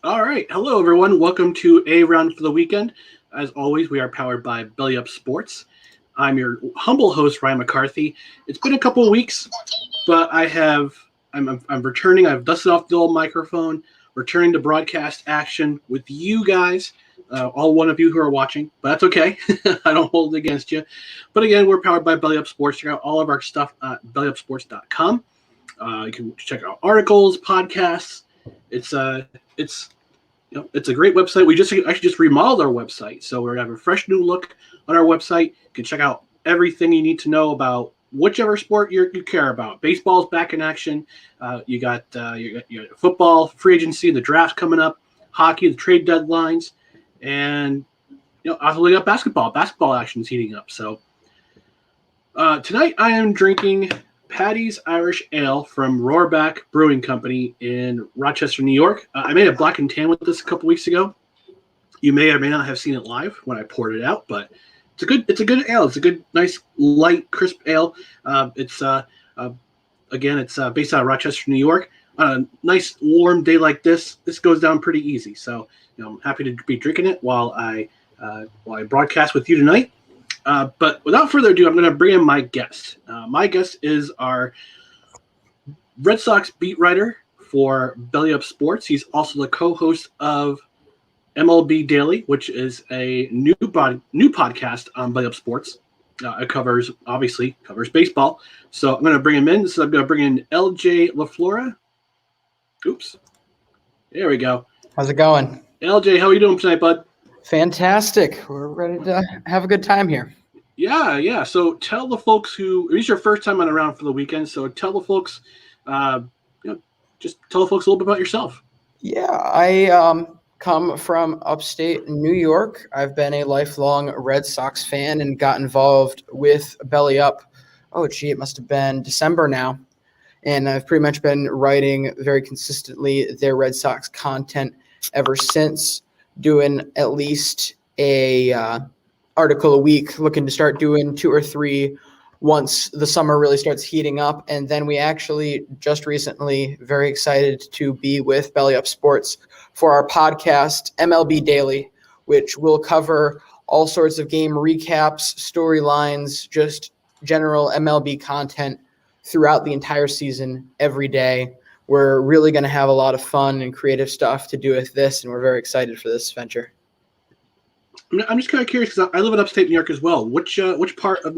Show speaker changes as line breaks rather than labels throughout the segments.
All right. Hello, everyone. Welcome to A Round for the Weekend. As always, we are powered by Belly Up Sports. I'm your humble host, Ryan McCarthy. It's been a couple of weeks, but I'm returning. I've dusted off the old microphone, returning to broadcast action with you guys, all one of you who are watching, but that's okay. I don't hold it against you. But again, we're powered by Belly Up Sports. Check out all of our stuff at bellyupsports.com. You can check out articles, podcasts. It's a great website. We just remodeled our website, so we're gonna have a fresh new look on our website. You can check out everything you need to know about whichever sport you care about. Baseball's back in action. You got football, free agency, the draft coming up, hockey, the trade deadlines, and also we got basketball. Basketball action is heating up. So tonight I am drinking Patty's Irish Ale from Roarback Brewing Company in Rochester, New York. I made a black and tan with this a couple weeks ago. You may or may not have seen it live when I poured it out, but it's a good ale. It's a good, nice, light, crisp ale. It's based out of Rochester, New York. On a nice warm day like this goes down pretty easy. So I'm happy to be drinking it while I broadcast with you tonight. But without further ado, I'm going to bring in my guest. My guest is our Red Sox beat writer for Belly Up Sports. He's also the co-host of MLB Daily, which is a new podcast on Belly Up Sports. It covers baseball. So I'm going to bring him in. So I'm going to bring in LJ LaFlura. Oops. There we go.
How's it going?
LJ, how are you doing tonight, bud?
Fantastic. We're ready to have a good time here.
Yeah. So tell the folks this is your first time on Around for the Weekend. So tell the folks, just tell the folks a little bit about yourself.
Yeah, I come from upstate New York. I've been a lifelong Red Sox fan and got involved with Belly Up. It must have been December now. And I've pretty much been writing very consistently their Red Sox content ever since, doing at least a article a week, looking to start doing 2 or 3 once the summer really starts heating up. And then we actually just recently, very excited to be with Belly Up Sports for our podcast, MLB Daily, which will cover all sorts of game recaps, storylines, just general MLB content throughout the entire season, every day. We're really going to have a lot of fun and creative stuff to do with this, and we're very excited for this venture.
I'm just kind of curious because I live in upstate New York as well. Which part of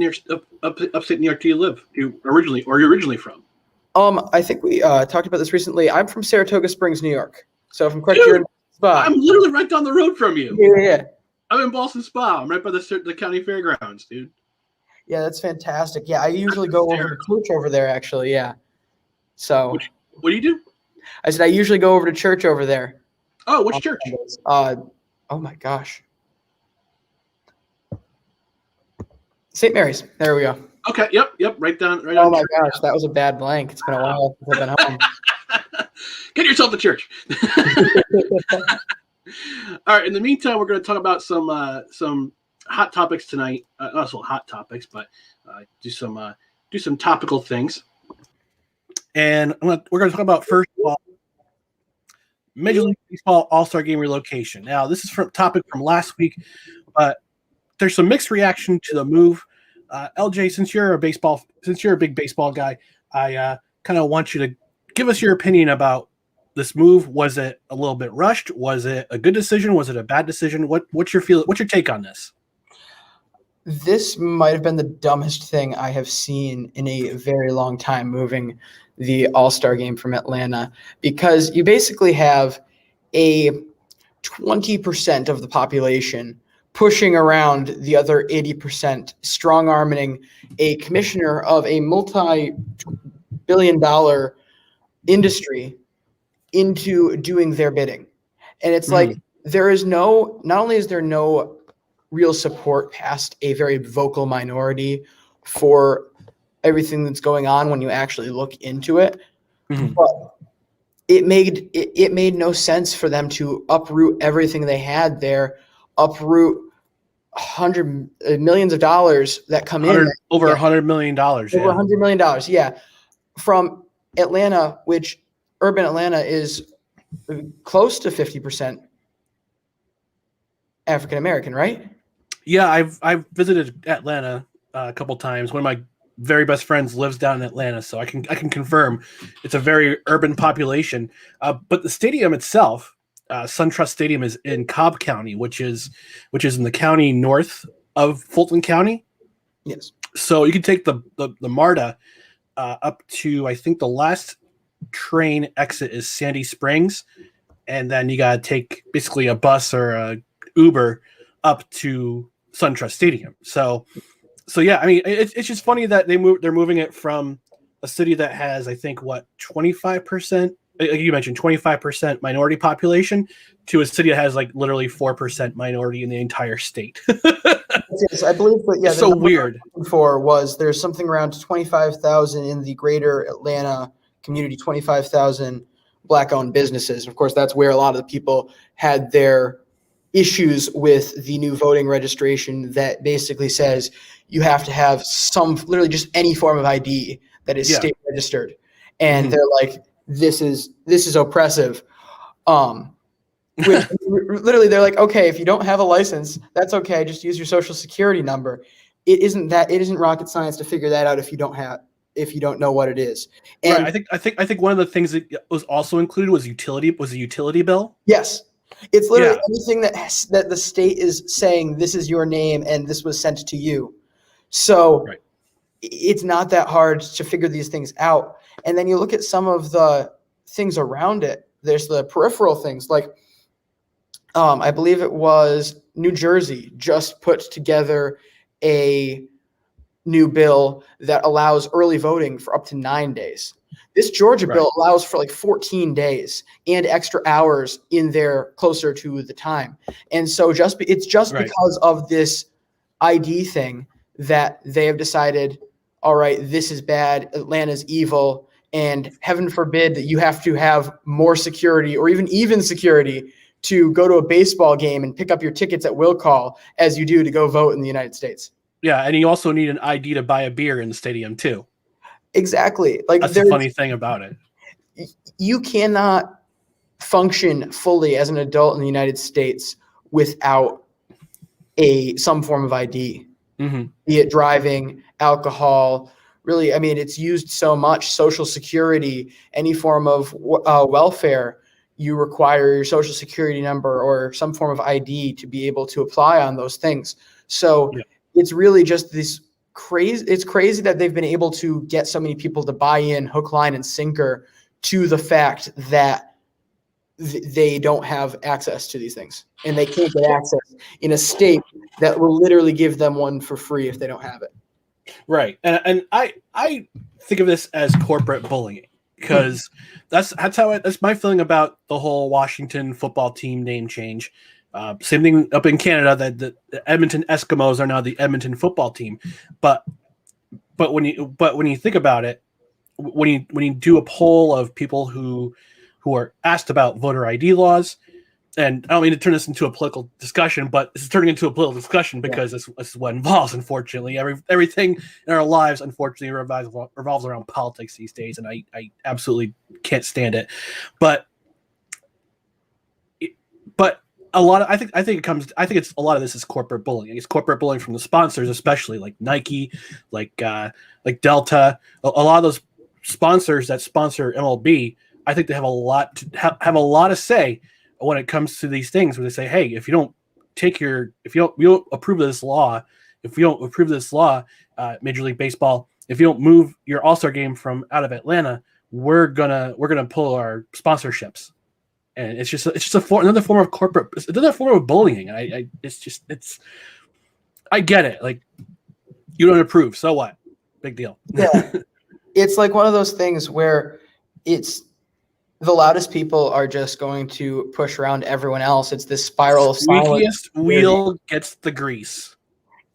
upstate New York do you live? You're originally from?
I think we talked about this recently. I'm from Saratoga Springs, New York. So if I'm correct, you're in Spa.
I'm literally right down the road from you.
Yeah.
I'm in Boston Spa. I'm right by the county fairgrounds, dude.
Yeah, that's fantastic. Yeah, I usually go over to church over there, actually. Yeah. So.
What do you do?
I said I usually go over to church over there.
Oh, which church?
Oh my gosh. St. Mary's. There we go.
Okay. Yep. Right down.
Oh my gosh, that was a bad blank. It's been a while since I've been home.
Get yourself to church. All right. In the meantime, we're going to talk about some hot topics tonight. Not so hot topics, but do some topical things. And we're going to talk about, first of all, Major League Baseball All-Star Game relocation. Now, this is from topic from last week, but there's some mixed reaction to the move. LJ, since you're a big baseball guy, I kind of want you to give us your opinion about this move. Was it a little bit rushed? Was it a good decision? Was it a bad decision? What's your take on this?
This might have been the dumbest thing I have seen in a very long time, moving the All-Star Game from Atlanta, because you basically have a 20% of the population pushing around the other 80%, strong-arming a commissioner of a multi-billion-dollar industry into doing their bidding. And it's like there is not only is there no real support past a very vocal minority for everything that's going on when you actually look into it, but it made no sense for them to uproot everything they had there, uproot millions of dollars that come in.
Over $100 million.
Over $100 million, yeah. From Atlanta, which urban Atlanta is close to 50% African American, right?
Yeah, I've visited Atlanta a couple times. One of my very best friends lives down in Atlanta, so I can confirm it's a very urban population. But the stadium itself, SunTrust Stadium, is in Cobb County, which is in the county north of Fulton County.
Yes.
So you can take the MARTA up to, I think the last train exit is Sandy Springs, and then you gotta take basically a bus or a Uber up to SunTrust Stadium. So yeah, I mean, it's just funny that they're moving it from a city that has, I think, 25%, like you mentioned, 25% minority population, to a city that has like literally 4% minority in the entire state.
Yes, I believe, but yeah,
it's so weird.
There's something around 25,000 in the greater Atlanta community, 25,000 Black-owned businesses. Of course, that's where a lot of the people had their issues with the new voting registration that basically says you have to have literally just any form of ID that is state registered. And they're like, this is oppressive. Which literally they're like, okay, if you don't have a license, that's okay. Just use your social security number. It isn't rocket science to figure that out if you don't know what it is. And
right. I think one of the things that was also included was a utility bill.
Yes. It's literally anything that the state is saying, this is your name and this was sent to you. So it's not that hard to figure these things out. And then you look at some of the things around it. There's the peripheral things, like I believe it was New Jersey just put together a new bill that allows early voting for up to 9 days. This Georgia bill allows for like 14 days and extra hours in there closer to the time. And so it's just because of this ID thing that they have decided, all right, this is bad, Atlanta's evil, and heaven forbid that you have to have more security or even security to go to a baseball game and pick up your tickets at will call as you do to go vote in the United States.
Yeah, and you also need an ID to buy a beer in the stadium too.
Exactly. Like,
that's the funny thing about it.
You cannot function fully as an adult in the United States without some form of ID, be it driving, alcohol. Really, I mean, it's used so much. Social security, any form of welfare, you require your social security number or some form of ID to be able to apply on those things. So it's really just this crazy. It's crazy that they've been able to get so many people to buy in hook, line, and sinker to the fact that they don't have access to these things, and they can't get access in a state that will literally give them one for free if they don't have it.
Right. And I think of this as corporate bullying, because that's my feeling about the whole Washington football team name change. Same thing up in Canada, that the Edmonton Eskimos are now the Edmonton football team. But when you think about it, when you do a poll of people who are asked about voter ID laws, and I don't mean to turn this into a political discussion, but this is turning into a political discussion because this is what involves, unfortunately. Everything in our lives, unfortunately, revolves around politics these days, and I absolutely can't stand it. But a lot of I think it's a lot of this is corporate bullying. It's corporate bullying from the sponsors, especially like Nike, like Delta. A lot of those sponsors that sponsor MLB, I think they have a lot to say when it comes to these things, where they say, hey, if you don't approve of this law, Major League Baseball, if you don't move your All-Star game from out of Atlanta, we're gonna pull our sponsorships. And it's just another form of corporate, another form of bullying. I get it. Like, you don't approve, so what? Big deal.
Yeah, it's like one of those things where it's the loudest people are just going to push around everyone else. It's this spiral of silence.
Squeakiest wheel gets the grease.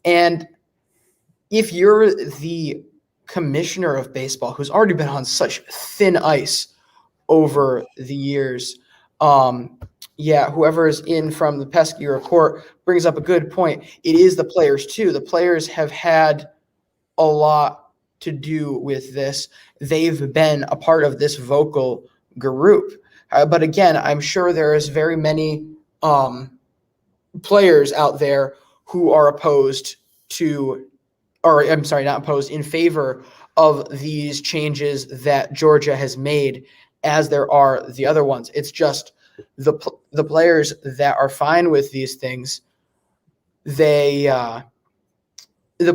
And
if you're the commissioner of baseball, who's already been on such thin ice over the years, whoever is in from the pesky report brings up a good point. It is the players too. The players have had a lot to do with this. They've been a part of this vocal group. But again, I'm sure there is very many players out there who are opposed to, or I'm sorry, not opposed, in favor of these changes that Georgia has made, as there are the other ones. It's just the players that are fine with these things, the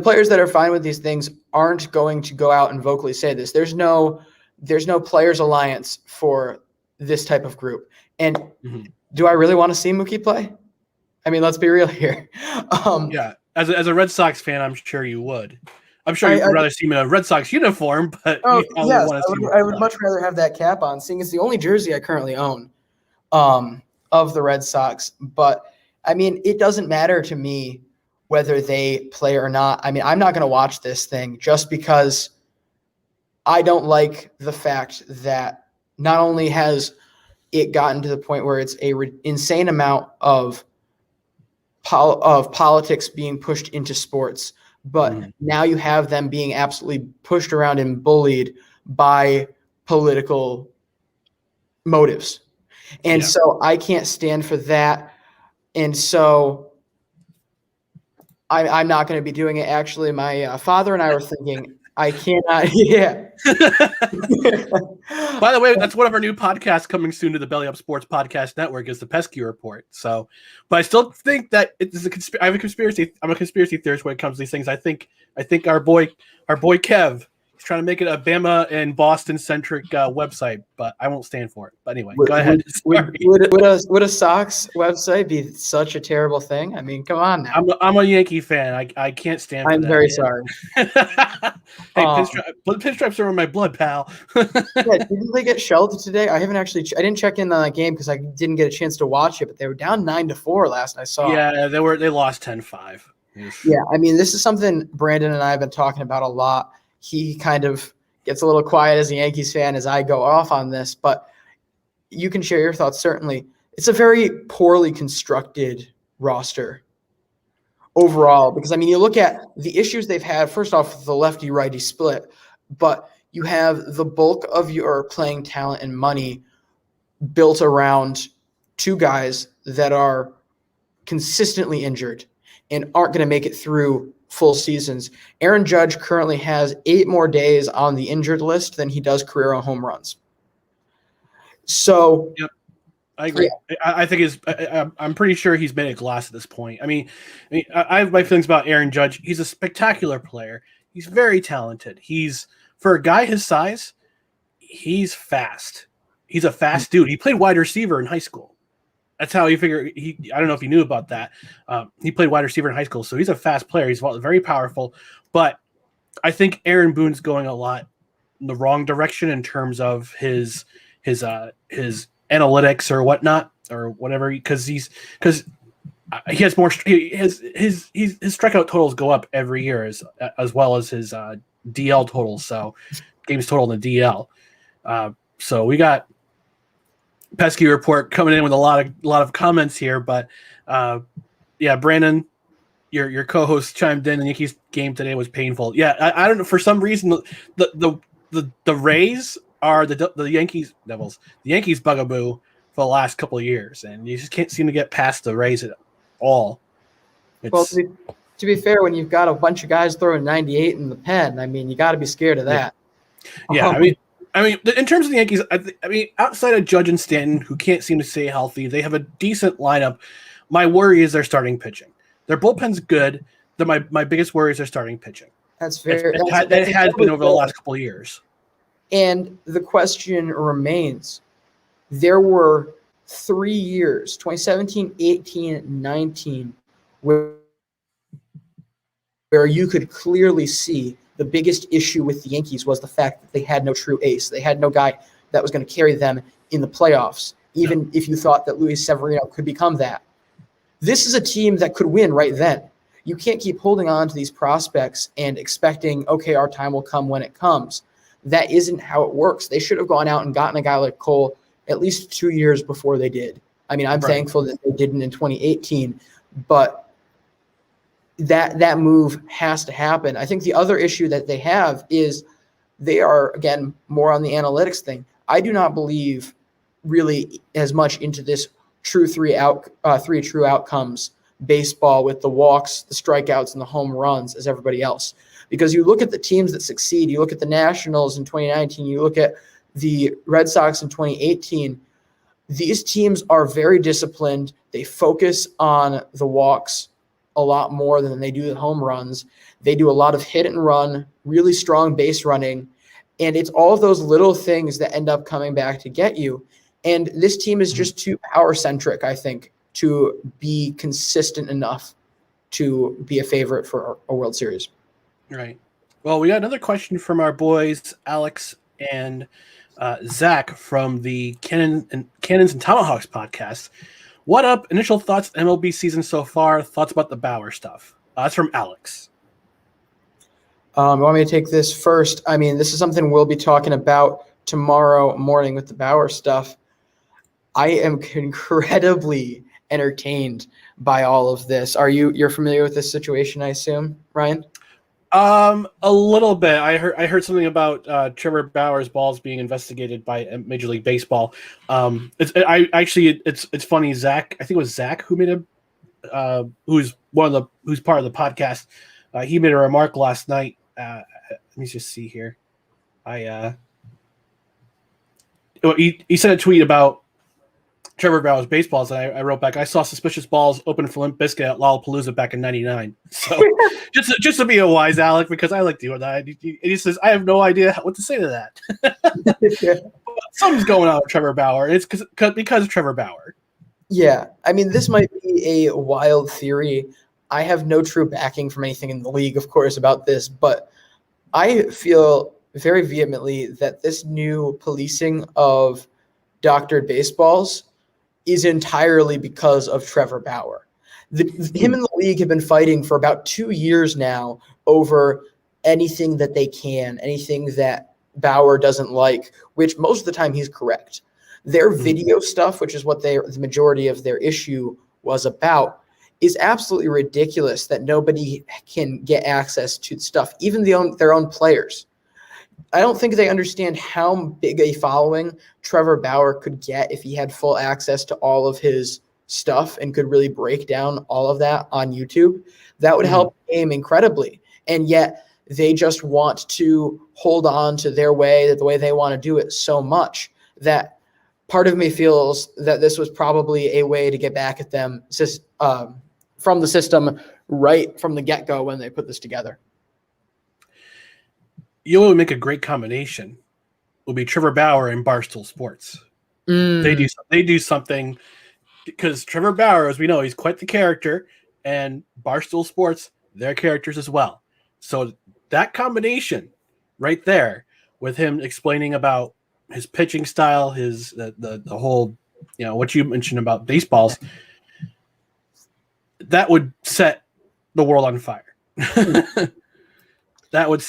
players that are fine with these things aren't going to go out and vocally say this. There's no players alliance for this type of group. And do I really want to see Mookie play? I mean, let's be real here.
Yeah, as a Red Sox fan, I'm sure you would. I'm sure you'd rather see him in a Red Sox uniform, but
yes,
want to see
I would much rather have that cap on, seeing it's the only jersey I currently own of the Red Sox. But, I mean, it doesn't matter to me whether they play or not. I mean, I'm not going to watch this thing just because I don't like the fact that not only has it gotten to the point where it's a insane amount of politics being pushed into sports, but now you have them being absolutely pushed around and bullied by political motives. And so I can't stand for that. And so I'm not going to be doing it. Actually, my father and I were thinking, I cannot. Yeah.
By the way, that's one of our new podcasts coming soon to the Belly Up Sports Podcast Network, is the Pesky Report. So, but I still think that it is I have a conspiracy. I'm a conspiracy theorist when it comes to these things. I think our boy Kev, he's trying to make it a Bama and Boston centric website, but I won't stand for it. But anyway, go ahead.
Would a Sox website be such a terrible thing? I mean, come on now.
I'm a Yankee fan. I can't stand for that.
I'm very sorry.
Hey, pinstripes are in my blood, pal.
Yeah, didn't they get shelled today? I didn't check in on that game because I didn't get a chance to watch it, but they were down 9-4 last I saw.
Yeah, they lost 10-5.
Yeah, I mean, this is something Brandon and I have been talking about a lot. He kind of gets a little quiet as a Yankees fan as I go off on this, but you can share your thoughts, certainly. It's a very poorly constructed roster overall, because, I mean, you look at the issues they've had, first off, the lefty-righty split, but you have the bulk of your playing talent and money built around two guys that are consistently injured and aren't going to make it through full seasons. Aaron Judge currently has 8 more days on the injured list than he does career home runs. So,
yep. I agree. Yeah. I think I'm pretty sure he's made a glass at this point. I mean, I have my feelings about Aaron Judge. He's a spectacular player. He's very talented. For a guy his size, he's fast. He's a fast dude. He played wide receiver in high school. That's how you figure I don't know if you knew about that. He played wide receiver in high school, so he's a fast player. He's very powerful. But I think Aaron Boone's going a lot in the wrong direction in terms of his analytics or whatnot or whatever, because he has more. His strikeout totals go up every year as well as his DL totals. So games total in the DL. So we got Pesky Report coming in with a lot of comments here, but yeah, Brandon, your co-host chimed in. The Yankees game today was painful. Yeah, I don't know, for some reason the Rays are the Yankees Devils, the Yankees bugaboo for the last couple of years, and you just can't seem to get past the Rays at all.
Well, to be fair, when you've got a bunch of guys throwing 98 in the pen, I mean, you got to be scared of that.
Yeah, I mean, in terms of the Yankees, I mean, outside of Judge and Stanton, who can't seem to stay healthy, they have a decent lineup. My worry is their starting pitching. Their bullpen's good. My biggest worry is their starting pitching.
That's fair.
It has been over the last couple of years.
And the question remains, there were 3 years, 2017, 18, 19, where you could clearly see the biggest issue with the Yankees was the fact that they had no true ace. They had no guy that was going to carry them in the playoffs, even if you thought that Luis Severino could become that. This is a team that could win right then. You can't keep holding on to these prospects and expecting, okay, our time will come when it comes. That isn't how it works. They should have gone out and gotten a guy like Cole at least 2 years before they did. I mean, I'm thankful that they didn't in 2018, but that move has to happen. I think the other issue that they have is they are, again, more on the analytics thing. I do not believe really as much into this three true outcomes baseball with the walks, the strikeouts, and the home runs as everybody else. Because you look at the teams that succeed, you look at the Nationals in 2019, you look at the Red Sox in 2018, these teams are very disciplined. They focus on the walks a lot more than they do the home runs. They do a lot of hit and run, really strong base running, and it's all of those little things that end up coming back to get you. And this team is just too power-centric, I think, to be consistent enough to be a favorite for a World Series.
Right. Well, we got another question from our boys, Alex and Zach from the Cannons and Tomahawks podcast. What up? Initial thoughts MLB season so far? Thoughts about the Bauer stuff? That's from Alex.
You want me to take this first? I mean, this is something we'll be talking about tomorrow morning with the Bauer stuff. I am incredibly entertained by all of this. You're familiar with this situation, I assume, Ryan?
A little bit. I heard something about Trevor Bauer's balls being investigated by Major League Baseball. It's funny. Zach, I think it was Zach who made who's part of the podcast. He made a remark last night. Let me just see here. He sent a tweet about Trevor Bauer's baseballs, and I wrote back, I saw suspicious balls open for Limp Bizkit at Lollapalooza back in '99. So just to be a wise Alec, because I like doing that. He says, I have no idea what to say to that. Something's going on with Trevor Bauer. It's because of Trevor Bauer.
Yeah, I mean, this might be a wild theory. I have no true backing from anything in the league, of course, about this, but I feel very vehemently that this new policing of doctored baseballs is entirely because of Trevor Bauer. Him and the league have been fighting for about 2 years now over anything that they can, anything that Bauer doesn't like, which most of the time he's correct. Their video stuff, which is what the majority of their issue was about, is absolutely ridiculous that nobody can get access to stuff, even their own players. I don't think they understand how big a following Trevor Bauer could get if he had full access to all of his stuff and could really break down all of that on YouTube. That would help the game incredibly. And yet they just want to hold on to the way they want to do it so much that part of me feels that this was probably a way to get back at them from the system right from the get-go when they put this together.
You would make a great combination. Will be Trevor Bauer and Barstool Sports. They do something because Trevor Bauer, as we know, he's quite the character, and Barstool Sports, their characters as well. So that combination right there, with him explaining about his pitching style, the whole, what you mentioned about baseballs, that would set the world on fire. That would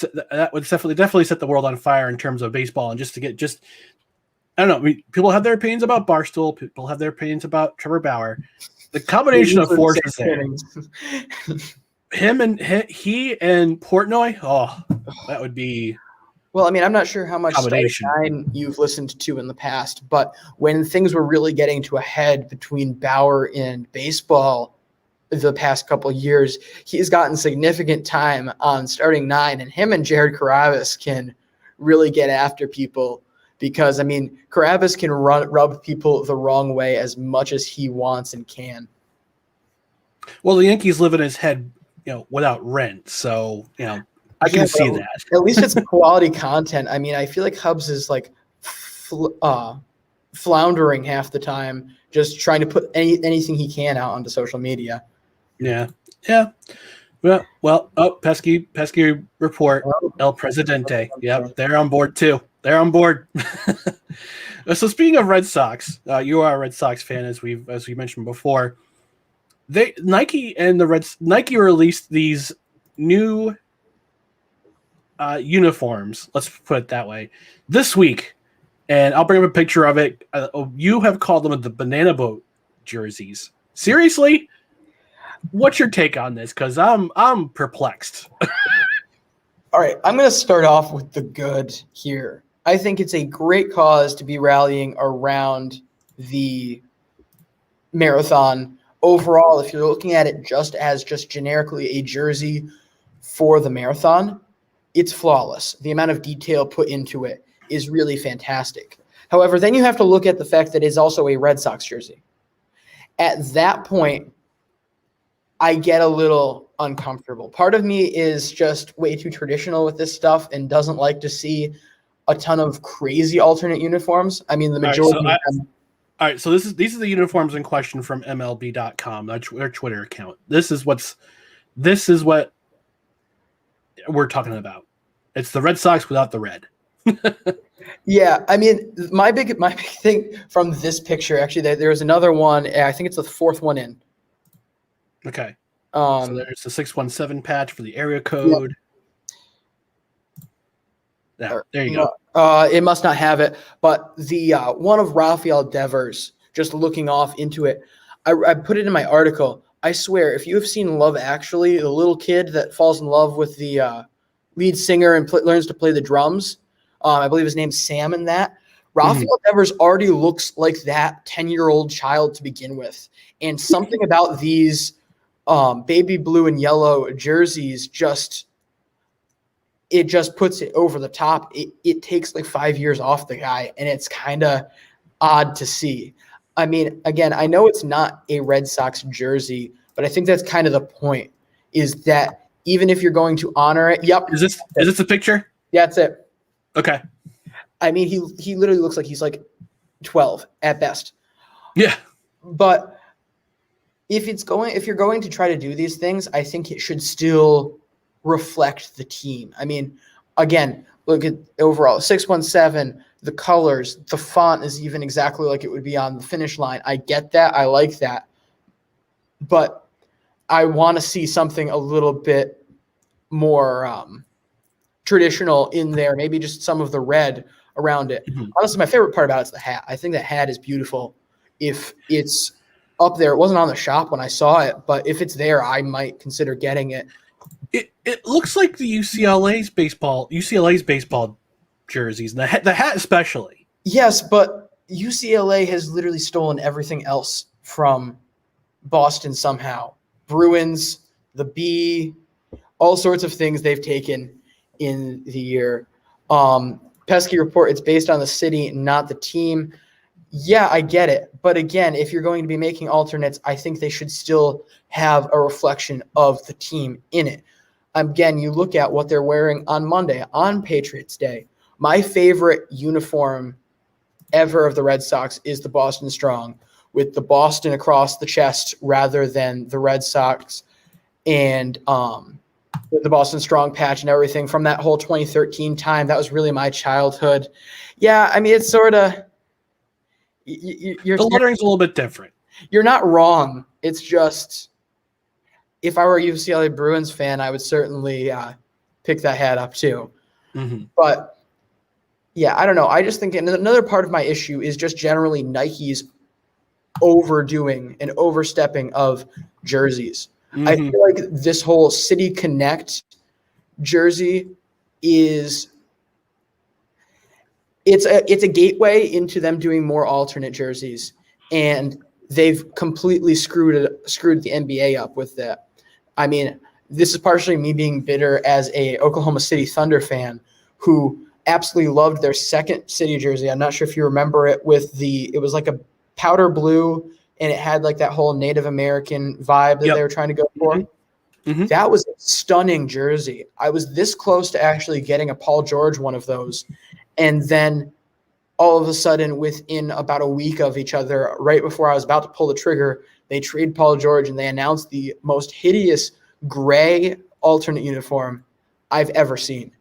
definitely set the world on fire in terms of baseball, and I don't know. I mean, people have their opinions about Barstool. People have their opinions about Trevor Bauer. The combination of forces there, he and Portnoy. Oh, that would be.
Well, I mean, I'm not sure how much Nine you've listened to in the past, but when things were really getting to a head between Bauer and baseball the past couple of years, he's gotten significant time on Starting Nine, and him and Jared Carrabis can really get after people because, I mean, Carrabis can rub people the wrong way as much as he wants and can.
Well, the Yankees live in his head, without rent, so, I can see that.
At least it's quality content. I mean, I feel like Hubs is like floundering half the time, just trying to put anything he can out onto social media.
Yeah. Well. Pesky report. El Presidente. Yeah, they're on board too. They're on board. So speaking of Red Sox, you are a Red Sox fan, as we mentioned before. Nike released these new uniforms. Let's put it that way. This week, and I'll bring up a picture of it. You have called them the banana boat jerseys. Seriously? What's your take on this? Because I'm perplexed.
All right, I'm going to start off with the good here. I think it's a great cause to be rallying around the marathon. Overall, if you're looking at it just generically a jersey for the marathon, it's flawless. The amount of detail put into it is really fantastic. However, then you have to look at the fact that it's also a Red Sox jersey. At that point, I get a little uncomfortable. Part of me is just way too traditional with this stuff and doesn't like to see a ton of crazy alternate uniforms. I mean, the majority of them.
All right, so these are the uniforms in question from MLB.com, their Twitter account. This is what we're talking about. It's the Red Sox without the red.
Yeah, I mean, my big thing from this picture, actually, there's another one. I think it's the fourth one in.
Okay. So there's the 617 patch for the area code. Yeah, there you go.
It must not have it, but the one of Rafael Devers, just looking off into it, I put it in my article. I swear, if you have seen Love Actually, the little kid that falls in love with the lead singer and learns to play the drums, I believe his name's Sam in that. Rafael Devers already looks like that 10-year-old child to begin with. And something about these baby blue and yellow jerseys just puts it over the top. It takes like 5 years off the guy, and it's kind of odd to see. I mean, again, I know it's not a Red Sox jersey, but I think that's kind of the point, is that even if you're going to honor it, yep.
Is this a picture?
Yeah, that's it.
Okay.
I mean, he literally looks like he's like 12 at best.
Yeah.
But if you're going to try to do these things, I think it should still reflect the team. I mean, again, look at overall 617, the colors, the font is even exactly like it would be on the finish line. I get that. I like that. But I want to see something a little bit more traditional in there, maybe just some of the red around it. Honestly, my favorite part about it is the hat. I think that hat is beautiful. If it's up there, it wasn't on the shop when I saw it, but if it's there, I might consider getting it.
It looks like the UCLA's baseball jerseys, and the hat especially.
Yes, but UCLA has literally stolen everything else from Boston somehow. Bruins, the Bee, all sorts of things they've taken in the year. Pesky report, it's based on the city, not the team. Yeah, I get it. But again, if you're going to be making alternates, I think they should still have a reflection of the team in it. Again, you look at what they're wearing on Monday, on Patriots Day. My favorite uniform ever of the Red Sox is the Boston Strong, with the Boston across the chest rather than the Red Sox, and with the Boston Strong patch and everything from that whole 2013 time. That was really my childhood. Yeah, I mean, it's sort of the
lettering's a little bit different.
You're not wrong. It's just, if I were a UCLA Bruins fan, I would certainly pick that hat up too. But yeah, I don't know. I just think another part of my issue is just generally Nike's overdoing and overstepping of jerseys. I feel like this whole City Connect jersey it's a gateway into them doing more alternate jerseys, and they've completely screwed the NBA up with that. I mean, this is partially me being bitter as a Oklahoma City Thunder fan who absolutely loved their second city jersey. I'm not sure if you remember it, it was like a powder blue, and it had like that whole Native American vibe that they were trying to go for. That was a stunning jersey. I was this close to actually getting a Paul George one of those. And then all of a sudden, within about a week of each other, right before I was about to pull the trigger, they trade Paul George and they announced the most hideous gray alternate uniform I've ever seen.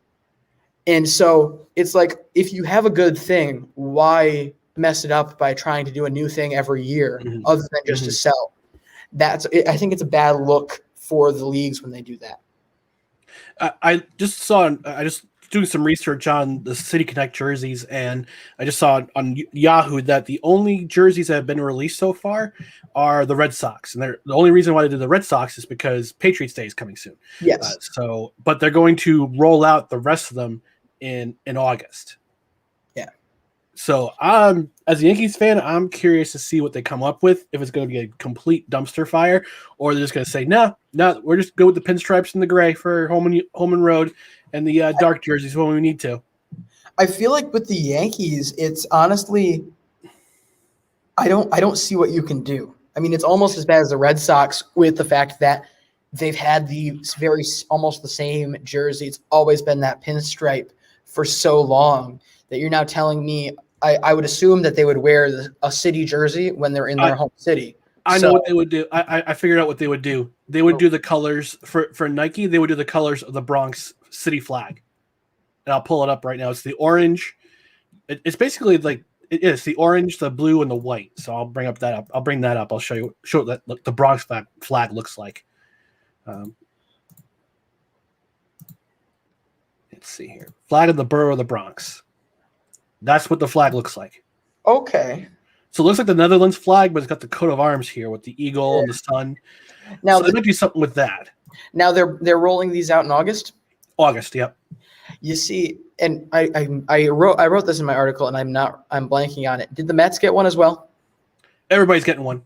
And so it's like, if you have a good thing, why mess it up by trying to do a new thing every year other than just to sell? I think it's a bad look for the leagues when they do that.
I just doing some research on the City Connect jerseys, and I just saw on Yahoo that the only jerseys that have been released so far are the Red Sox, and the only reason why they did the Red Sox is because Patriots Day is coming soon.
Yes.
But they're going to roll out the rest of them in August. So as a Yankees fan, I'm curious to see what they come up with. If it's going to be a complete dumpster fire, or they're just going to say, no, we're just go with the pinstripes and the gray for home and road, and the dark jerseys when we need to.
I feel like with the Yankees, it's honestly, I don't see what you can do. I mean, it's almost as bad as the Red Sox with the fact that they've had the very almost the same jersey. It's always been that pinstripe for so long that you're now telling me I would assume that they would wear a city jersey when they're in their home city.
I know what they would do. I figured out what they would do. They would do the colors for Nike. They would do the colors of the Bronx city flag. And I'll pull it up right now. It's the orange. It's basically like it's the orange, the blue, and the white. So I'll bring that up. I'll show that the Bronx flag looks like. Let's see here. Flag of the borough of the Bronx. That's what the flag looks like.
Okay.
So it looks like the Netherlands flag, but it's got the coat of arms here with the eagle and the sun. Now, so there might be something with that.
Now they're rolling these out in August?
August, yep.
You see, and I wrote this in my article, and I'm blanking on it. Did the Mets get one as well?
Everybody's getting one.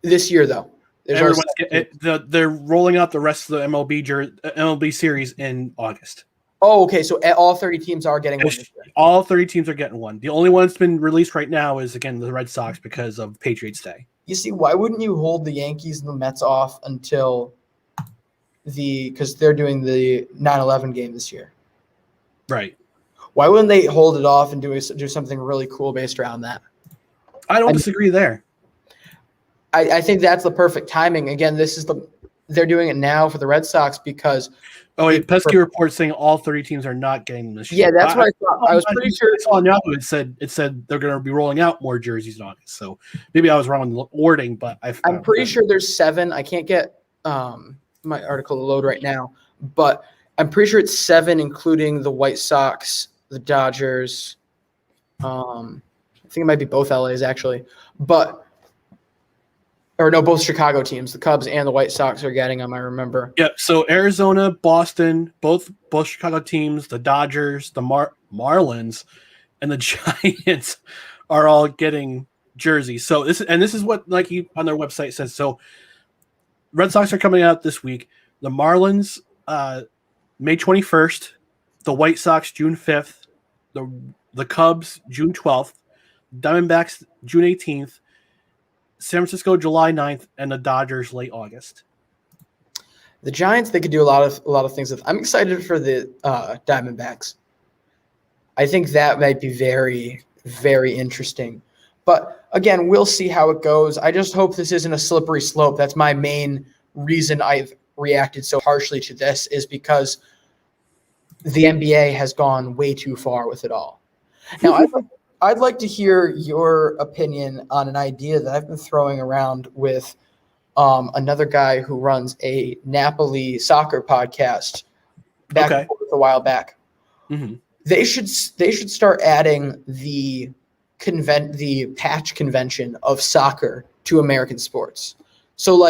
This year, though.
They're rolling out the rest of the MLB series in August.
Oh, okay. So all 30 teams are getting one.
All 30 teams are getting one. The only one that's been released right now is, again, the Red Sox because of Patriots Day.
You see, why wouldn't you hold the Yankees and the Mets off until because they're doing the 9/11 game this year?
Right.
Why wouldn't they hold it off and do something really cool based around that?
I don't disagree there.
I think that's the perfect timing. Again, they're doing it now for the Red Sox because –
pesky report saying all 30 teams are not getting them this year.
Yeah, that's what I thought. I was pretty sure
it's on Yahoo. It said they're going to be rolling out more jerseys in August. So maybe I was wrong on the wording, but
I'm pretty sure there's 7. I can't get my article to load right now, but I'm pretty sure it's 7, including the White Sox, the Dodgers. I think it might be both LAs actually, both Chicago teams. The Cubs and the White Sox are getting them, I remember.
Yeah, so Arizona, Boston, both Chicago teams, the Dodgers, the Marlins, and the Giants are all getting jerseys. So this is what Nike on their website says. So Red Sox are coming out this week. The Marlins May 21st, the White Sox June 5th, the Cubs June 12th, Diamondbacks June 18th, San Francisco July 9th, and the Dodgers late August.
The Giants, they could do a lot of things with. I'm excited for the Diamondbacks. I think that might be very, very interesting. But again, we'll see how it goes. I just hope this isn't a slippery slope. That's my main reason I've reacted so harshly to this, is because the NBA has gone way too far with it all. Now, I'd like to hear your opinion on an idea that I've been throwing around with another guy who runs a Napoli soccer podcast a while back. Mm-hmm. They should start adding the patch convention of soccer to American sports. So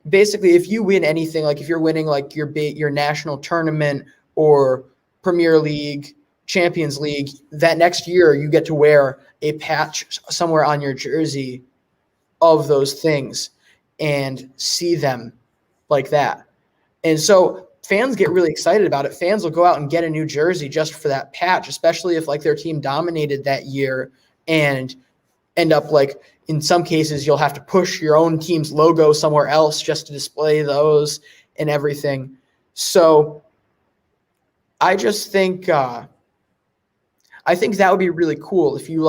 basically, if you win anything, if you're winning your national tournament or Premier League, Champions League, that next year you get to wear a patch somewhere on your jersey of those things and see them like that. And so fans get really excited about it. Fans will go out and get a new jersey just for that patch, especially if their team dominated that year and end up in some cases you'll have to push your own team's logo somewhere else just to display those and everything. So I just think I think that would be really cool if you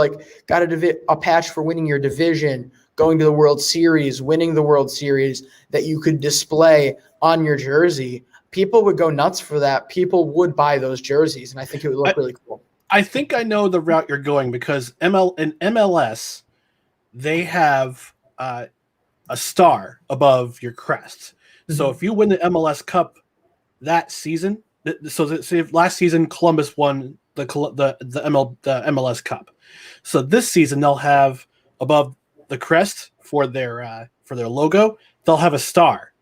got a patch for winning your division, going to the World Series, winning the World Series that you could display on your jersey. People would go nuts for that. People would buy those jerseys, and I think it would look really cool.
I think I know the route you're going because in MLS, they have a star above your crest. Mm-hmm. So if you win the MLS Cup that season, so say if last season Columbus won the MLS Cup, so this season they'll have above the crest for their logo, they'll have a star.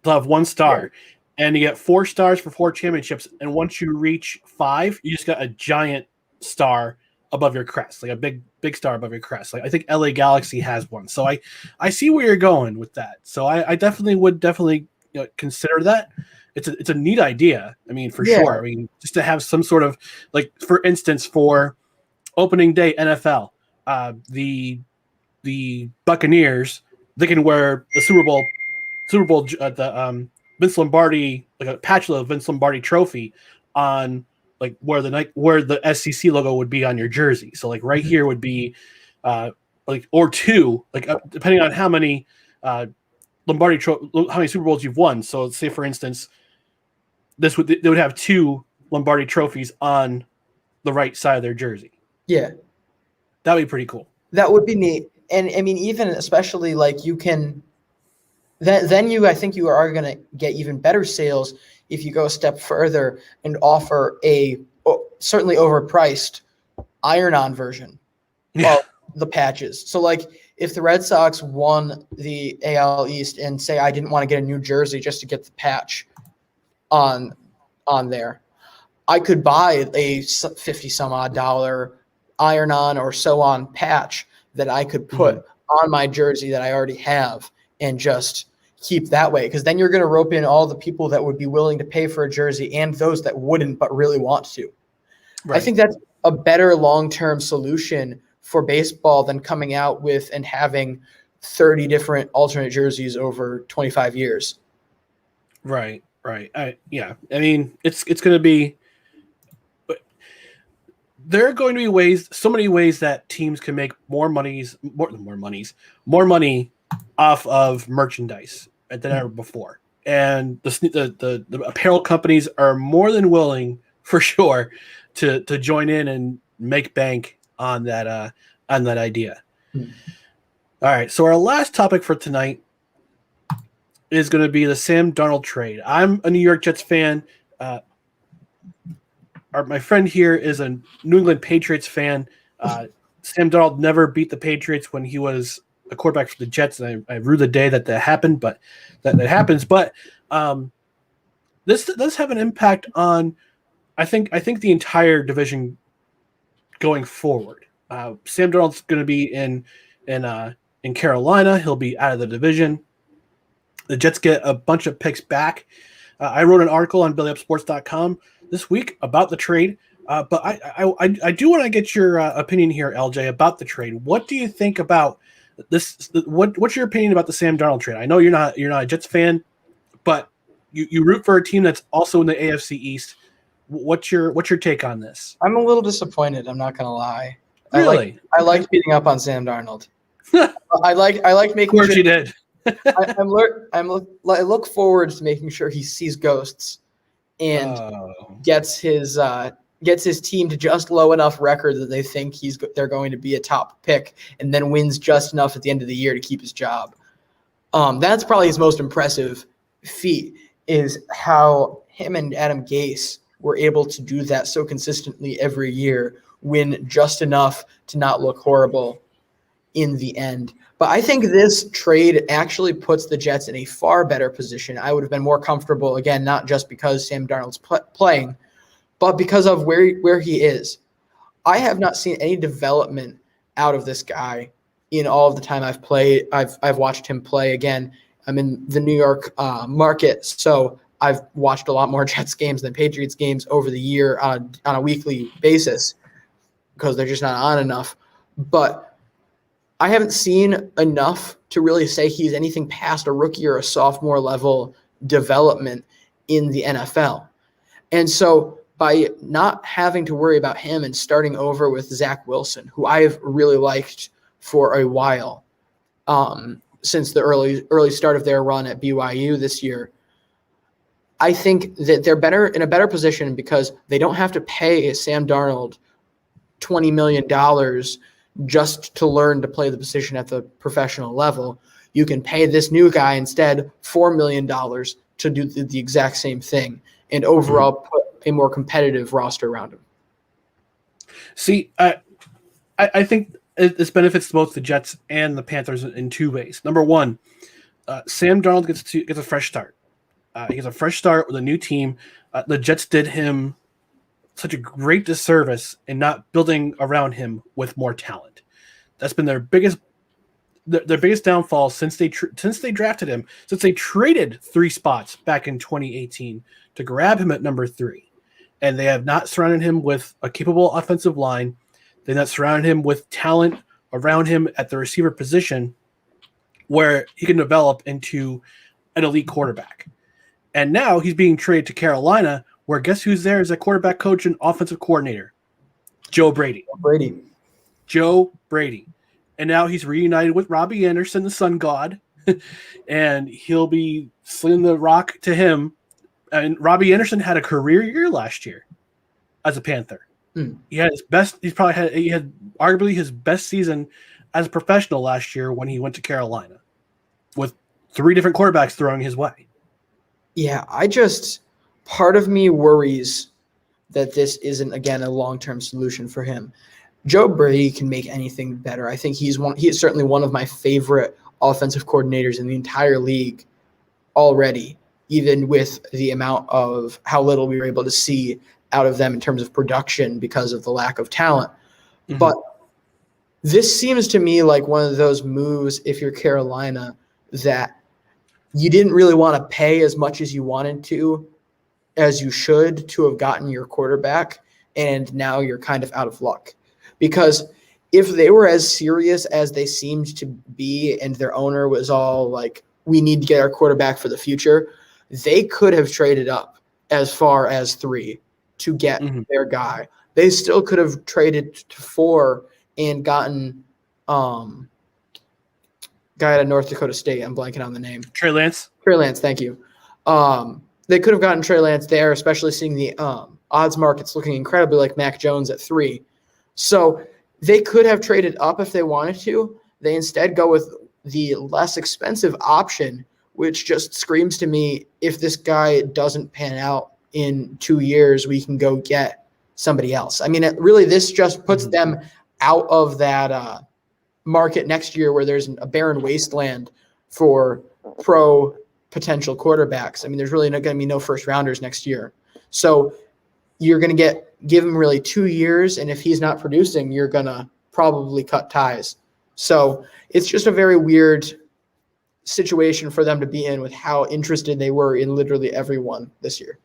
They'll have one star. Yeah. And you get 4 stars for 4 championships. And once you reach 5, you just got a giant star above your crest, like a big star above your crest. Like I think LA Galaxy has one. So I see where you're going with that. So I definitely would consider that. It's a neat idea. I mean, for sure. I mean, just to have some sort of, like, for instance, for opening day NFL, the Buccaneers, they can wear the Super Bowl the Vince Lombardi, like a patch of Vince Lombardi trophy on, like, where the SEC logo would be on your jersey. So like right here would be like, or two, like depending on how many how many Super Bowls you've won. So let's say, for instance, they would have two Lombardi trophies on the right side of their jersey.
Yeah.
That would be pretty cool.
That would be neat. And I mean, even especially like you can then I think you are going to get even better sales if you go a step further and offer a certainly overpriced iron-on version of the patches. So like if the Red Sox won the AL East and say I didn't want to get a new jersey just to get the patch on there, I could buy a 50 some odd dollar iron-on or so on patch that I could put on my jersey that I already have and just keep that way, because then you're going to rope in all the people that would be willing to pay for a jersey and those that wouldn't but really want to. Right. I think that's a better long-term solution for baseball than coming out with and having 30 different alternate jerseys over 25 years.
Right. I mean, it's going to be, there are going to be so many ways that teams can make more money off of merchandise than ever before. And the apparel companies are more than willing, for sure, to join in and make bank on that idea. All right, so our last topic for tonight is going to be the Sam Darnold trade. I'm a New York Jets fan. My friend here is a New England Patriots fan. Sam Darnold never beat the Patriots when he was a quarterback for the Jets, and I rue the day that happened, but that happens. But this does have an impact on, I think the entire division going forward. Sam Darnold's going to be in Carolina. He'll be out of the division. The Jets get a bunch of picks back. I wrote an article on BellyUpSports.com this week about the trade, but I do want to get your opinion here, LJ, about the trade. What do you think about this? What's your opinion about the Sam Darnold trade? I know you're not a Jets fan, but you root for a team that's also in the AFC East. What's your take on this?
I'm a little disappointed. I'm not gonna lie.
Really,
I like beating up on Sam Darnold. I like making
sure you did.
I look forward to making sure he sees ghosts and gets his team to just low enough record that they think they're going to be a top pick, and then wins just enough at the end of the year to keep his job. That's probably his most impressive feat, is how him and Adam Gase were able to do that so consistently every year, win just enough to not look horrible in the end. But I think this trade actually puts the Jets in a far better position. I would have been more comfortable, again, not just because Sam Darnold's playing, but because of where he is. I have not seen any development out of this guy in all of the time I've played. I've watched him play. Again, I'm in the New York market, so I've watched a lot more Jets games than Patriots games over the year on a weekly basis because they're just not on enough. But I haven't seen enough to really say he's anything past a rookie or a sophomore level development in the NFL. And so by not having to worry about him and starting over with Zach Wilson, who I've really liked for a while, since the early start of their run at BYU this year, I think that they're in a better position because they don't have to pay Sam Darnold $20 million just to learn to play the position at the professional level. You can pay this new guy instead $4 million to do the exact same thing and overall put a more competitive roster around him.
See, I think this benefits both the Jets and the Panthers in two ways. Number one, Sam Darnold gets a fresh start. He gets a fresh start with a new team. The Jets did him such a great disservice in not building around him with more talent. That's been their biggest downfall since they drafted him, since they traded 3 spots back in 2018 to grab him at number 3. And they have not surrounded him with a capable offensive line. They've not surrounded him with talent around him at the receiver position where he can develop into an elite quarterback. And now he's being traded to Carolina, where guess who's there as a quarterback coach and offensive coordinator? Joe Brady. Joe Brady. And now he's reunited with Robbie Anderson, the sun god, and he'll be slinging the rock to him. And Robbie Anderson had a career year last year as a Panther. He had he had arguably his best season as a professional last year when he went to Carolina with 3 different quarterbacks throwing his way.
Yeah, part of me worries that this isn't, again, a long-term solution for him. Joe Brady can make anything better. I think he is certainly one of my favorite offensive coordinators in the entire league already, even with the amount of how little we were able to see out of them in terms of production because of the lack of talent. Mm-hmm. But this seems to me like one of those moves, if you're Carolina, that you didn't really want to pay as much as you wanted to, as you should, to have gotten your quarterback, and now you're kind of out of luck. Because if they were as serious as they seemed to be and their owner was all like, we need to get our quarterback for the future, they could have traded up as far as 3 to get their guy. They still could have traded to 4 and gotten guy out of North Dakota State. I'm blanking on the name.
Trey Lance,
thank you. They could have gotten Trey Lance there, especially seeing the odds markets looking incredibly like Mac Jones at 3. So they could have traded up if they wanted to. They instead go with the less expensive option, which just screams to me, if this guy doesn't pan out in 2 years, we can go get somebody else. I mean, this just puts them out of that market next year where there's a barren wasteland for pro potential quarterbacks. I mean, there's really not going to be no first rounders next year. So you're going to give him really 2 years, and if he's not producing, you're going to probably cut ties. So it's just a very weird situation for them to be in with how interested they were in literally everyone this year.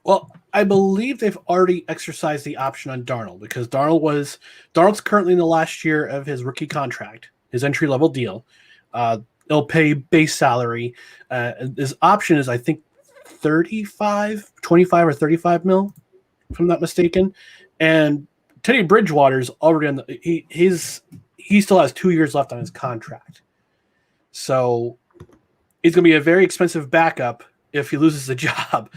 Well, I believe they've already exercised the option on Darnold because Darnold's currently in the last year of his rookie contract, his entry-level deal. They'll pay base salary. His option is, I think, 25 or 35 mil, if I'm not mistaken. And Teddy Bridgewater's already on he still has 2 years left on his contract. So he's going to be a very expensive backup if he loses the job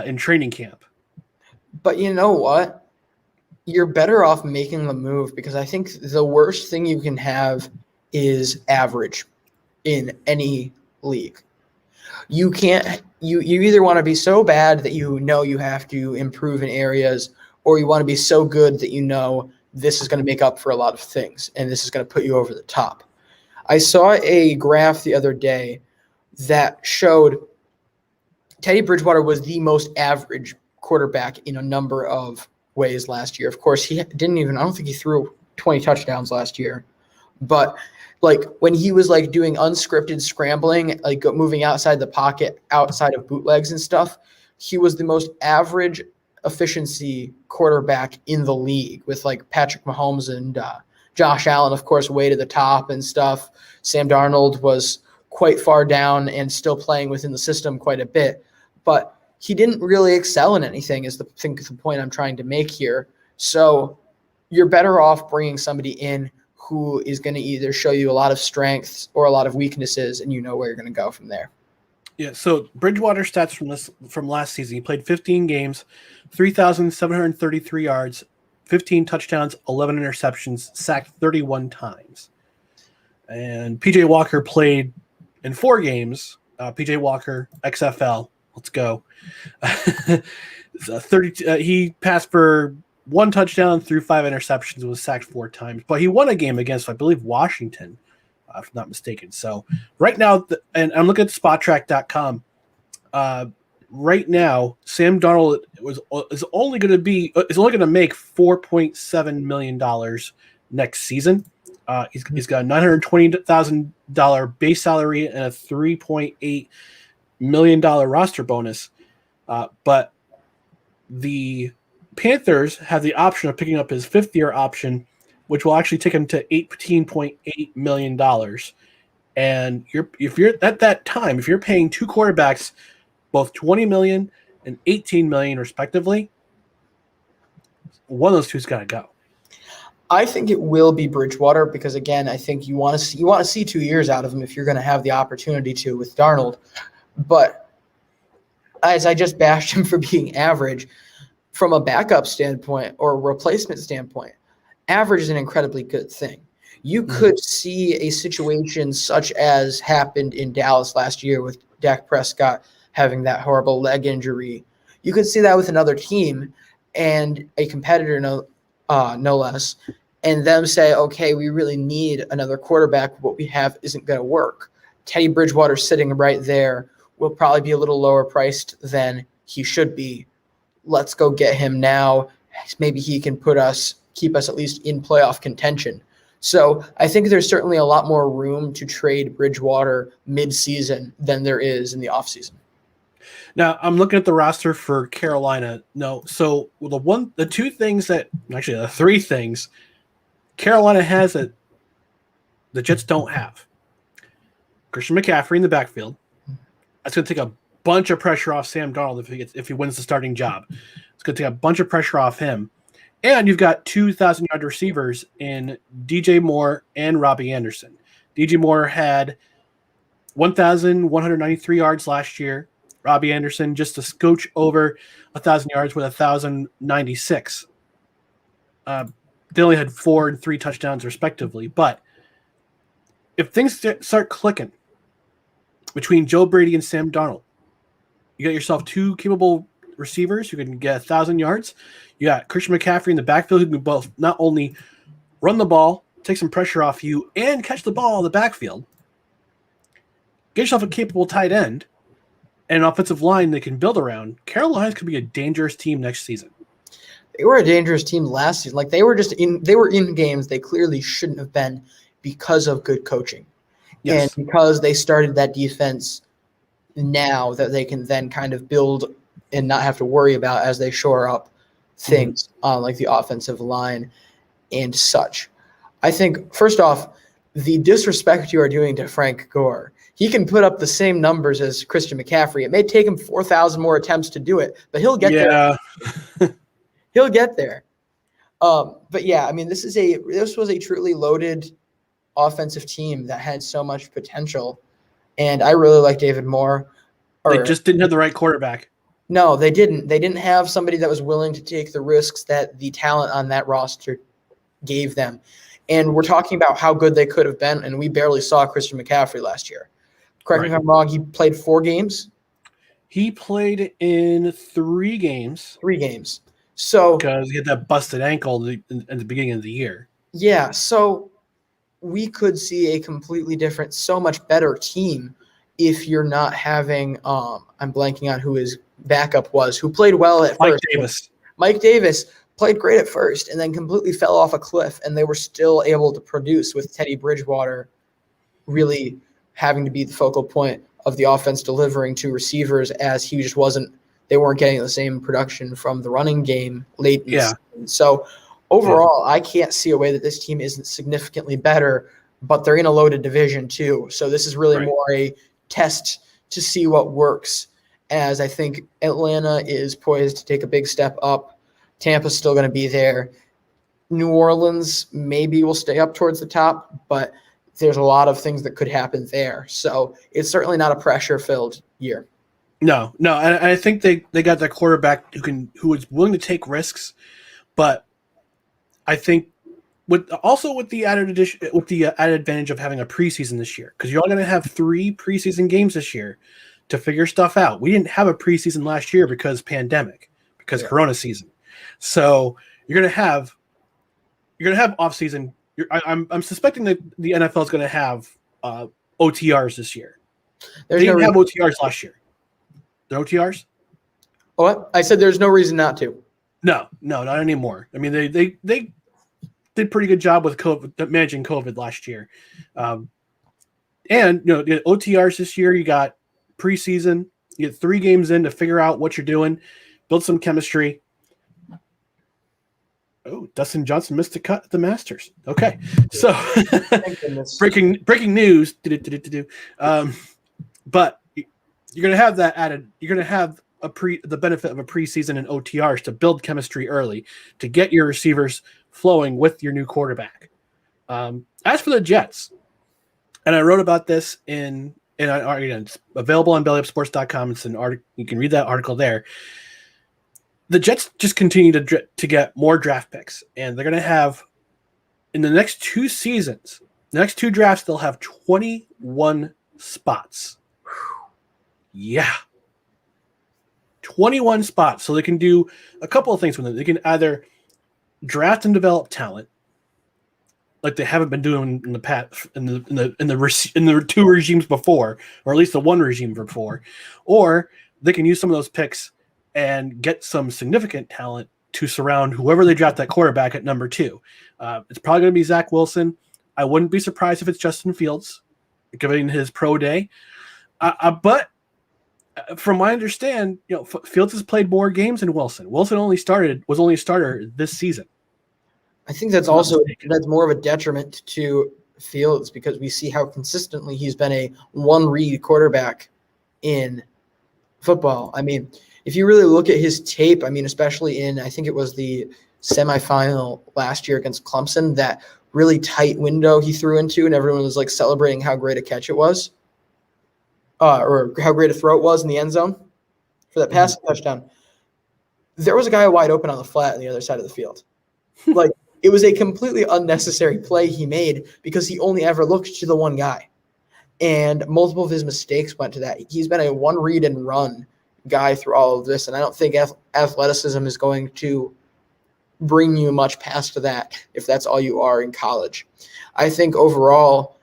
in training camp.
But you know what? You're better off making the move, because I think the worst thing you can have is average in any league. You can't. You either want to be so bad that you know you have to improve in areas, or you want to be so good that you know this is going to make up for a lot of things, and this is going to put you over the top. I saw a graph the other day that showed Teddy Bridgewater was the most average quarterback in a number of ways last year. Of course, I don't think he threw 20 touchdowns last year, but like when he was like doing unscripted scrambling, like moving outside the pocket, outside of bootlegs and stuff, he was the most average efficiency quarterback in the league, with like Patrick Mahomes and Josh Allen, of course, way to the top and stuff. Sam Darnold was quite far down and still playing within the system quite a bit, but he didn't really excel in anything, is the point I'm trying to make here. So you're better off bringing somebody in who is going to either show you a lot of strengths or a lot of weaknesses, and you know where you're going to go from there.
Yeah, so Bridgewater stats from last season. He played 15 games, 3,733 yards, 15 touchdowns, 11 interceptions, sacked 31 times. And PJ Walker played in 4 games. PJ Walker, XFL, let's go. He passed for 1 touchdown, threw 5 interceptions, was sacked 4 times. But he won a game against, I believe, Washington, if I'm not mistaken. So right now, and I'm looking at spottrack.com, right now, Sam Darnold is only going to make $4.7 million next season. He's got a $920,000 base salary and a $3.8 million roster bonus. But the Panthers have the option of picking up his fifth-year option, which will actually take him to $18.8 million. And if you're at that time, if you're paying two quarterbacks both $20 million and $18 million respectively, one of those two's got to go.
I think it will be Bridgewater because, again, I think you want to see 2 years out of him if you're going to have the opportunity to with Darnold. But as I just bashed him for being average, from a backup standpoint or a replacement standpoint, average is an incredibly good thing. You could see a situation such as happened in Dallas last year with Dak Prescott having that horrible leg injury. You could see that with another team and a competitor, no less, and them say, okay, we really need another quarterback. What we have isn't going to work. Teddy Bridgewater sitting right there will probably be a little lower priced than he should be. Let's go get him now. Maybe he can keep us at least in playoff contention. So I think there's certainly a lot more room to trade Bridgewater mid-season than there is in the offseason.
Now, I'm looking at the roster for Carolina. No, so the three things Carolina has that the Jets don't have. Christian McCaffrey in the backfield. That's going to take a bunch of pressure off Sam Darnold if he wins the starting job. It's going to take a bunch of pressure off him. And you've got 2,000-yard receivers in DJ Moore and Robbie Anderson. DJ Moore had 1,193 yards last year. Robbie Anderson just a scotch over 1,000 yards with 1,096. They only had 4 and 3 touchdowns respectively. But if things start clicking between Joe Brady and Sam Darnold, you got yourself 2 capable receivers who can get 1,000 yards. You got Christian McCaffrey in the backfield who can both not only run the ball, take some pressure off you, and catch the ball in the backfield. Get yourself a capable tight end and an offensive line they can build around. Carolina could be a dangerous team next season.
They were a dangerous team last season. Like they were in games they clearly shouldn't have been because of good coaching. Yes. And because they started that defense now that they can then kind of build and not have to worry about as they shore up things on like the offensive line and such. I think, first off, the disrespect you are doing to Frank Gore. He can put up the same numbers as Christian McCaffrey. It may take him 4,000 more attempts to do it, but he'll get there. He'll get there. But yeah, I mean, this was a truly loaded offensive team that had so much potential, and I really like David Moore.
They just didn't have the right quarterback.
No, they didn't. They didn't have somebody that was willing to take the risks that the talent on that roster gave them. And we're talking about how good they could have been, and we barely saw Christian McCaffrey last year. Correct me if I'm wrong, he played 4 games?
He played in 3 games.
3 games. So
because he had that busted ankle at the beginning of the year.
Yeah, so we could see a completely different, so much better team if you're not having I'm blanking on who his backup was, who played well at first. Mike Davis played great at first and then completely fell off a cliff, and they were still able to produce with Teddy Bridgewater really having to be the focal point of the offense, delivering to receivers as he just wasn't – they weren't getting the same production from the running game late in the season. So overall, I can't see a way that this team isn't significantly better, but they're in a loaded division too. So this is really more a test to see what works, as I think Atlanta is poised to take a big step up. Tampa's still going to be there. New Orleans maybe will stay up towards the top, but there's a lot of things that could happen there. So it's certainly not a pressure-filled year.
No, and I think they got that quarterback who is willing to take risks, but I think with the added advantage of having a preseason this year, because you're all going to have 3 preseason games this year to figure stuff out. We didn't have a preseason last year because pandemic, because Corona season. So you're going to have off season. I'm suspecting that the NFL is going to have OTRs this year. They didn't have OTRs last year. They're OTRs?
Oh, I said there's no reason not to.
No, not anymore. I mean, they did a pretty good job with managing COVID last year. And, OTRs this year, you got preseason, you get 3 games in to figure out what you're doing, build some chemistry. Oh, Dustin Johnson missed a cut at the Masters. Okay. So breaking news. But you're going to have that added. You're going to have the benefit of a preseason and OTRs to build chemistry early, to get your receivers flowing with your new quarterback. As for the Jets, and I wrote about this in it's available on bellyupsports.com. It's an article. You can read that article there. The Jets just continue to get more draft picks, and they're going to have, in the next 2 seasons, the next 2 drafts, they'll have 21 spots. Yeah. 21 spots. So they can do a couple of things with them. They can either draft and develop talent, like they haven't been doing in the past, in the 2 regimes before, or at least the 1 regime before, or they can use some of those picks and get some significant talent to surround whoever they draft that quarterback at number 2. It's probably going to be Zach Wilson. I wouldn't be surprised if it's Justin Fields, given his pro day. But from my understand, Fields has played more games than Wilson. Wilson was only a starter this season.
I think that's more of a detriment to Fields, because we see how consistently he's been a one-read quarterback in football. I mean, if you really look at his tape, I mean, especially in, I think it was the semifinal last year against Clemson, that really tight window he threw into, and everyone was like celebrating how great a catch it was, or how great a throw it was in the end zone for that passing touchdown. There was a guy wide open on the flat on the other side of the field. Like, it was a completely unnecessary play he made because he only ever looked to the one guy. And multiple of his mistakes went to that. He's been a one read and run guy through all of this, and I don't think athleticism is going to bring you much past that if that's all you are in college. I think overall,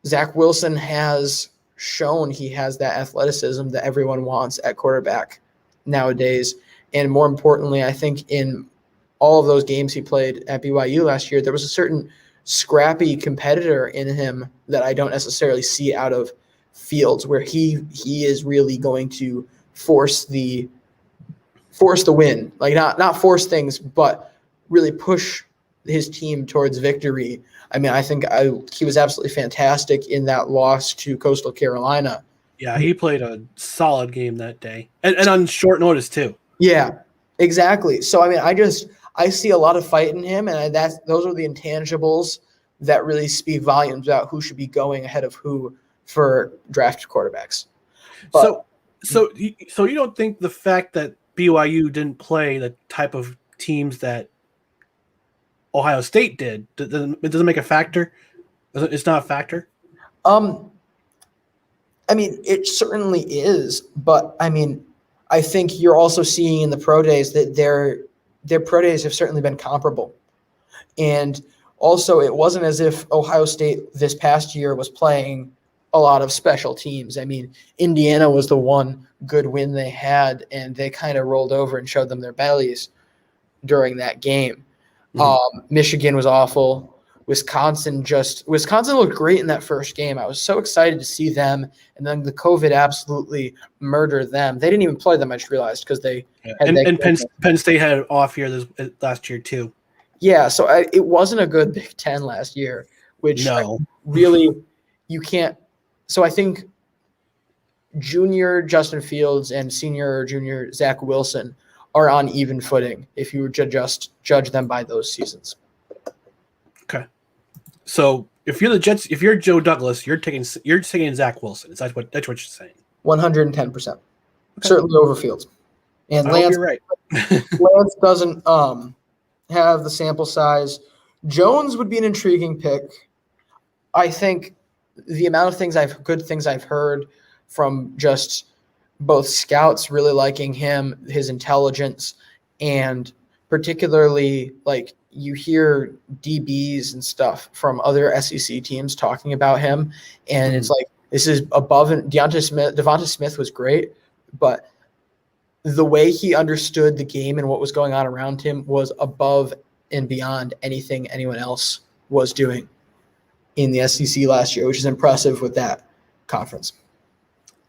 Zach Wilson has shown he has that athleticism that everyone wants at quarterback nowadays. And more importantly, I think in all of those games he played at BYU last year, there was a certain scrappy competitor in him that I don't necessarily see out of Fields, where he is really going to force the win, like not force things, but really push his team towards victory. I mean, I think he was absolutely fantastic in that loss to Coastal Carolina.
Yeah, he played a solid game that day, and on short notice too.
Yeah, exactly. So I mean, I see a lot of fight in him, and those are the intangibles that really speak volumes about who should be going ahead of who for draft quarterbacks. But,
So you don't think the fact that BYU didn't play the type of teams that Ohio State did, it doesn't make a factor? It's not a factor?
I mean, it certainly is, but I mean, I think you're also seeing in the pro days that their pro days have certainly been comparable. And also, it wasn't as if Ohio State this past year was playing a lot of special teams. I mean, Indiana was the one good win they had, and they kind of rolled over and showed them their bellies during that game. Mm-hmm. Michigan was awful. Wisconsin looked great in that first game. I was so excited to see them, and then the COVID absolutely murdered them. They didn't even play them, I just realized, because they
and Penn State had an off year last year too.
Yeah, so it wasn't a good Big Ten last year, which really you can't. So I think junior Justin Fields and senior or junior Zach Wilson are on even footing if you were to just judge them by those seasons.
Okay. So if you're the Jets, if you're Joe Douglas, you're taking Zach Wilson. That's what you're saying.
110%. Certainly over Fields. And Lance,
you're right.
Lance doesn't have the sample size. Jones would be an intriguing pick. I think the amount of good things I've heard from just both scouts really liking him, his intelligence, and particularly like you hear DBs and stuff from other SEC teams talking about him, and it's like this is above. And Devonta Smith was great, but the way he understood the game and what was going on around him was above and beyond anything anyone else was doing in the SEC last year, which is impressive with that conference.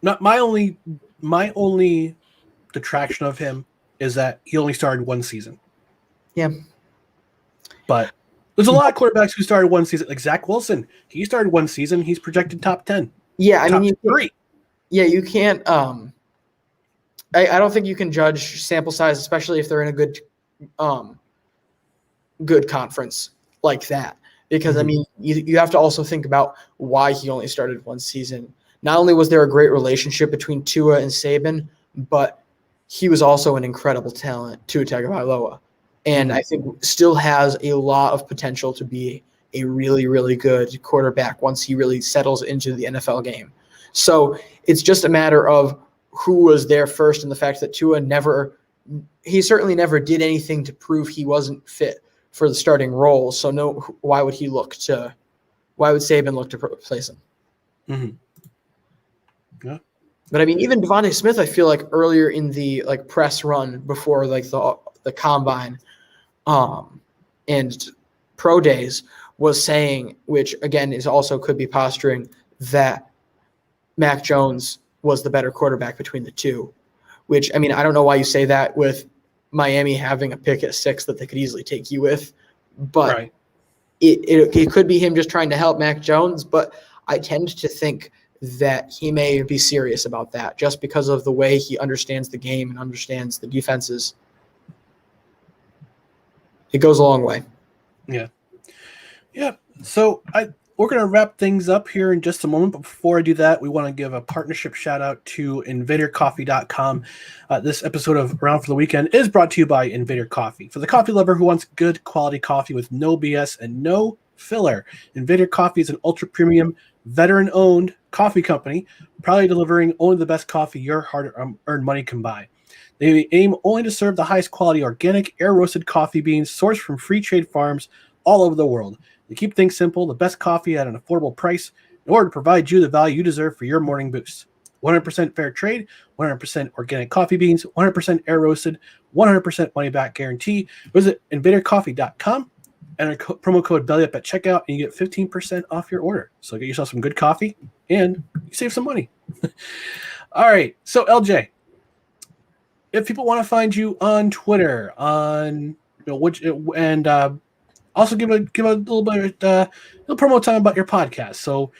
Not my only detraction of him is that he only started one season.
Yeah.
But there's a lot of quarterbacks who started one season. Like Zach Wilson, he started one season. He's projected top 10.
Yeah, I mean,
three.
Yeah, you can't. I don't think you can judge sample size, especially if they're in a good conference like that. Because I mean, you have to also think about why he only started one season. Not only was there a great relationship between Tua and Saban, but he was also an incredible talent, Tua Tagovailoa, and I think still has a lot of potential to be a really, really good quarterback once he really settles into the NFL game. So it's just a matter of who was there first, and the fact that Tua certainly never did anything to prove he wasn't fit for the starting role. So why would Saban look to replace him? Mm-hmm. Yeah. But I mean, even Devontae Smith, I feel like earlier in the press run before the combine, and pro days was saying, which again is also could be posturing, that Mac Jones was the better quarterback between the two. Which, I mean, I don't know why you say that with Miami having a pick at 6 that they could easily take you with, but right. It could be him just trying to help Mac Jones. But I tend to think that he may be serious about that just because of the way he understands the game and understands the defenses. It goes a long way. Yeah.
Yeah. So we're going to wrap things up here in just a moment. But before I do that, we want to give a partnership shout out to InvaderCoffee.com. This episode of Around for the Weekend is brought to you by Invader Coffee. For the coffee lover who wants good quality coffee with no BS and no filler, Invader Coffee is an ultra premium, veteran-owned coffee company, proudly delivering only the best coffee your hard-earned money can buy. They aim only to serve the highest quality organic, air-roasted coffee beans sourced from free trade farms all over the world. They keep things simple, the best coffee at an affordable price in order to provide you the value you deserve for your morning boost. 100% fair trade, 100% organic coffee beans, 100% air-roasted, 100% money-back guarantee. Visit InvaderCoffee.com. Enter promo code BELLYUP at checkout, and you get 15% off your order. So get yourself some good coffee, and you save some money. All right. So, LJ, if people want to find you on Twitter, also give a little bit of promo time about your podcast. So,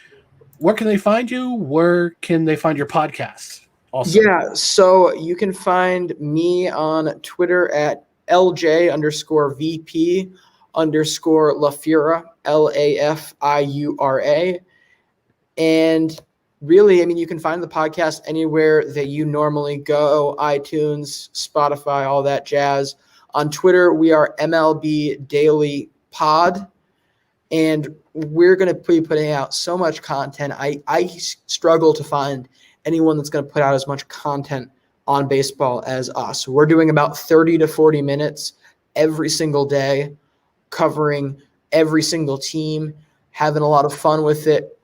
where can they find you? Where can they find your podcast? Also,
yeah. So you can find me on Twitter at LJ_VP_LaFlura, LAFIURA. And really, I mean, you can find the podcast anywhere that you normally go, iTunes, Spotify, all that jazz. On Twitter, we are MLB Daily Pod, and we're going to be putting out so much content. I struggle to find anyone that's going to put out as much content on baseball as us. We're doing about 30 to 40 minutes every single day, covering every single team, having a lot of fun with it,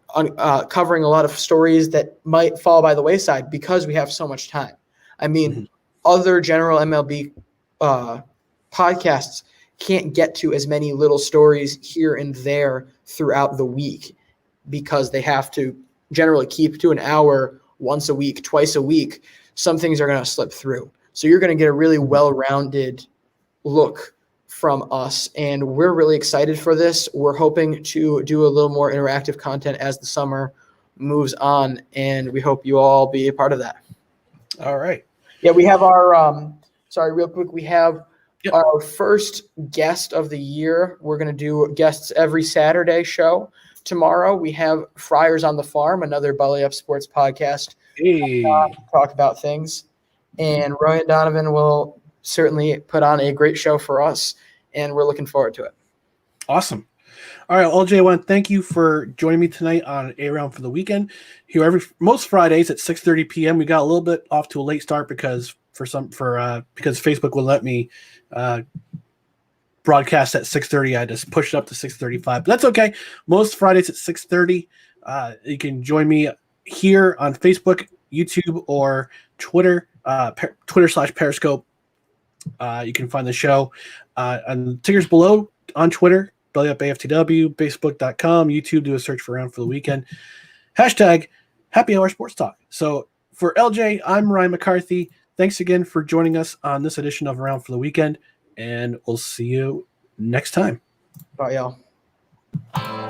covering a lot of stories that might fall by the wayside because we have so much time. I mean, other general MLB podcasts can't get to as many little stories here and there throughout the week because they have to generally keep to an hour once a week, twice a week. Some things are going to slip through. So you're going to get a really well-rounded look from us, and we're really excited for this. We're hoping to do a little more interactive content as the summer moves on, and we hope you all be a part of that.
All right.
Yeah, we have our real quick, we have our first guest of the year. We're going to do guests every Saturday show. Tomorrow we have Friars on the Farm, another Belly Up Sports podcast.
Hey.
Talk about things. And Ryan Donovan will certainly put on a great show for us, and we're looking forward to it.
Awesome. All right, LJ, I want to thank you for joining me tonight on A-Round for the Weekend. Here most Fridays at 6:30 p.m. We got a little bit off to a late start because Facebook will let me broadcast at 6:30. I just pushed it up to 6:35, but that's okay. Most Fridays at 6:30. You can join me here on Facebook, YouTube, or Twitter, Twitter/Periscope. You can find the show on tickers below on Twitter, BellyUpAFTW, Facebook.com, YouTube. Do a search for Around for the Weekend. Hashtag Happy Hour Sports Talk. So for LJ, I'm Ryan McCarthy. Thanks again for joining us on this edition of Around for the Weekend, and we'll see you next time.
Bye, y'all.